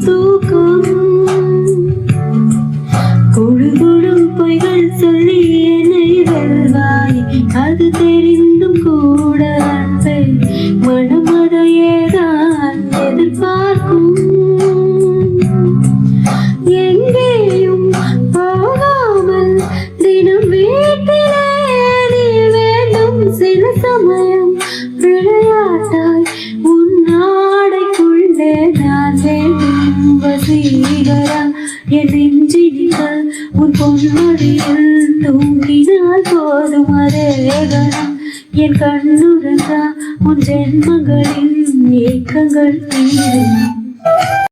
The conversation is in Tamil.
தூக்கம் கொடுகொடும் பொய்கள் சொல்லி என்னை வெல்வாய் அது தெரிந்தும் கூட அன்பை மனமதையேதான் எதிர்பார்க்கும் எங்கேயும் போகாமல் தினம் வீட்டிலே நீ வேண்டும் சில சமயம் விளையாட்டாய் உன் ஆடைக்குள்ளே நான் வேண்டும் வசீகரா என் நெஞ்சினில் உன் பொன்மொழியில் தூங்கினால் போதும் அதே கணம் என் கண்ணுறங்கா உன் ஜென்மங்களின் ஏக்கங்கள் தீரும்